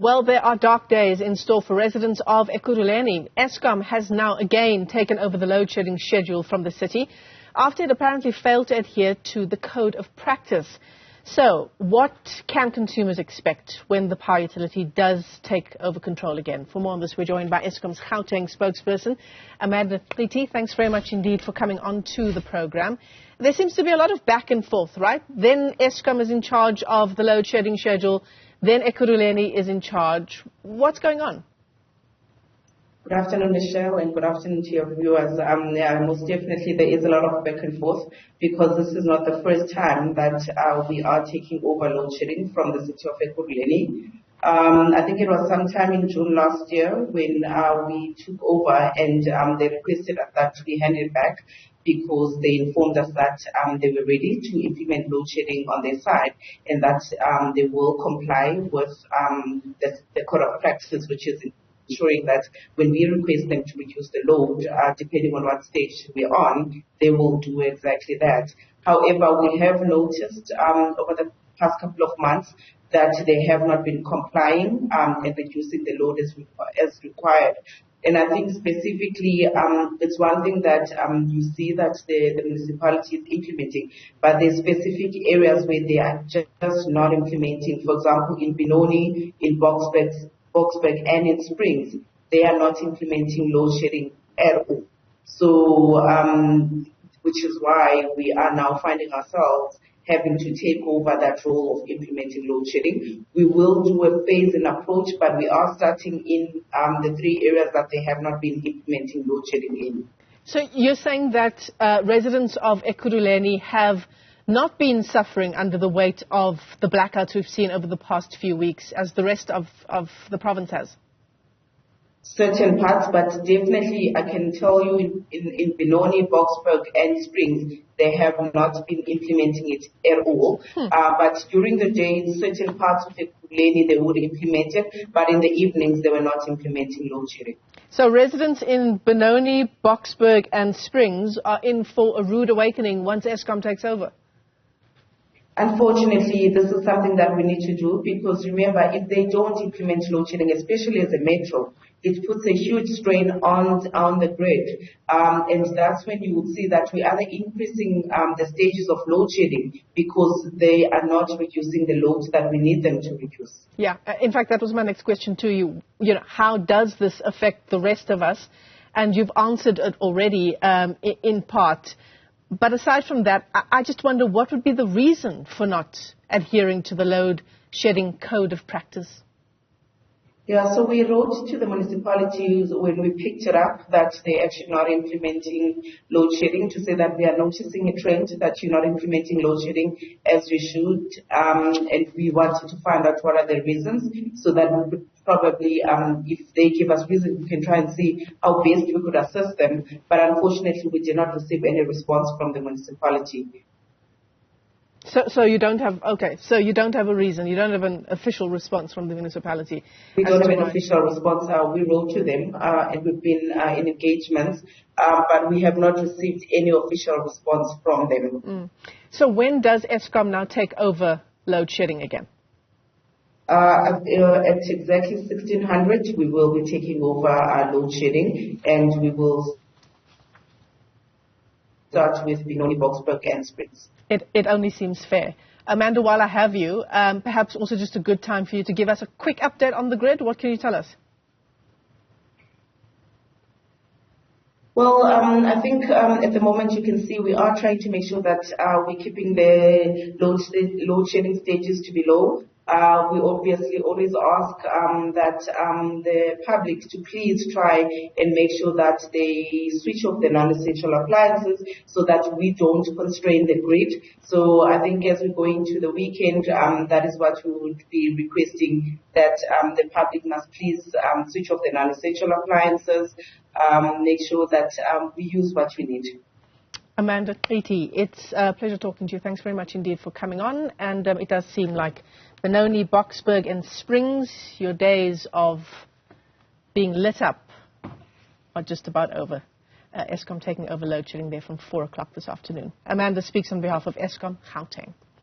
Well, there are dark days in store for residents of Ekurhuleni. Eskom has now again taken over the load shedding schedule from the city after it apparently failed to adhere to the code of practice. So, what can consumers expect when the power utility does take over control again? For more on this, we're joined by Eskom's Gauteng spokesperson, Qithi. Thanks very much indeed for coming on to the program. There seems to be a lot of back and forth, right? Then Eskom is in charge of the load shedding schedule. Then Ekurhuleni is in charge. What's going on? Good afternoon, Michelle, and good afternoon to your viewers. Most definitely there is a lot of back and forth because this is not the first time that we are taking over load shedding from the city of Ekurhuleni. I think it was sometime in June last year when we took over and they requested that we hand it back because they informed us that they were ready to implement load shedding on their side and that they will comply with the code of practice, which is ensuring that when we request them to reduce the load, depending on what stage we're on, they will do exactly that. However, we have noticed over the past couple of months that they have not been complying and reducing the load as required. And I think specifically, it's one thing that you see that the municipality is implementing, but there's specific areas where they are just not implementing. For example, in Benoni, in Boksburg, and in Springs, they are not implementing load shedding at all. So, which is why we are now finding ourselves having to take over that role of implementing load shedding. We will do a phase-in approach, but we are starting in the three areas that they have not been implementing load shedding in. So you're saying that residents of Ekurhuleni have not been suffering under the weight of the blackouts we've seen over the past few weeks as the rest of the province has? Certain parts, but definitely I can tell you in Benoni, Boksburg and Springs, they have not been implementing it at all. But during the day, in certain parts of Ekurhuleni, they would implement it, but in the evenings, they were not implementing load shedding. So residents in Benoni, Boksburg and Springs are in for a rude awakening once Eskom takes over. Unfortunately, this is something that we need to do because remember, if they don't implement load shedding, especially as a metro, it puts a huge strain on the grid. And that's when you would see that we are increasing the stages of load shedding because they are not reducing the loads that we need them to reduce. Yeah, in fact, that was my next question to you. You know, how does this affect the rest of us? And you've answered it already in part. But aside from that, I just wonder what would be the reason for not adhering to the load shedding code of practice? Yeah, so we wrote to the municipalities when we picked it up that they're actually not implementing load shedding to say that we are noticing a trend that you're not implementing load shedding as you should. And we wanted to find out what are the reasons so that we could probably, if they give us reasons, we can try and see how best we could assist them. But unfortunately, we did not receive any response from the municipality. So you don't have, okay, so you don't have a reason, you don't have an official response from the municipality? We don't have an official response. We wrote to them and we've been in engagements, but we have not received any official response from them. So when does Eskom now take over load shedding again? At exactly 1600, we will be taking over load shedding and we will start with Benoni, Boksburg and Springs. It only seems fair. Amanda, while I have you, perhaps also just a good time for you to give us a quick update on the grid. What can you tell us? Well, I think at the moment you can see we are trying to make sure that we're keeping the load shedding stages to be low. We obviously always ask that the public to please try and make sure that they switch off the non-essential appliances so that we don't constrain the grid. So I think as we go into the weekend, that is what we would be requesting, that the public must please switch off the non-essential appliances, make sure that we use what we need. Amanda, Qithi, it's a pleasure talking to you. Thanks very much indeed for coming on. And it does seem like Benoni, Boksburg and Springs, your days of being lit up are just about over. Eskom taking over load shedding there from 4 o'clock this afternoon. Amanda speaks on behalf of Eskom, Gauteng.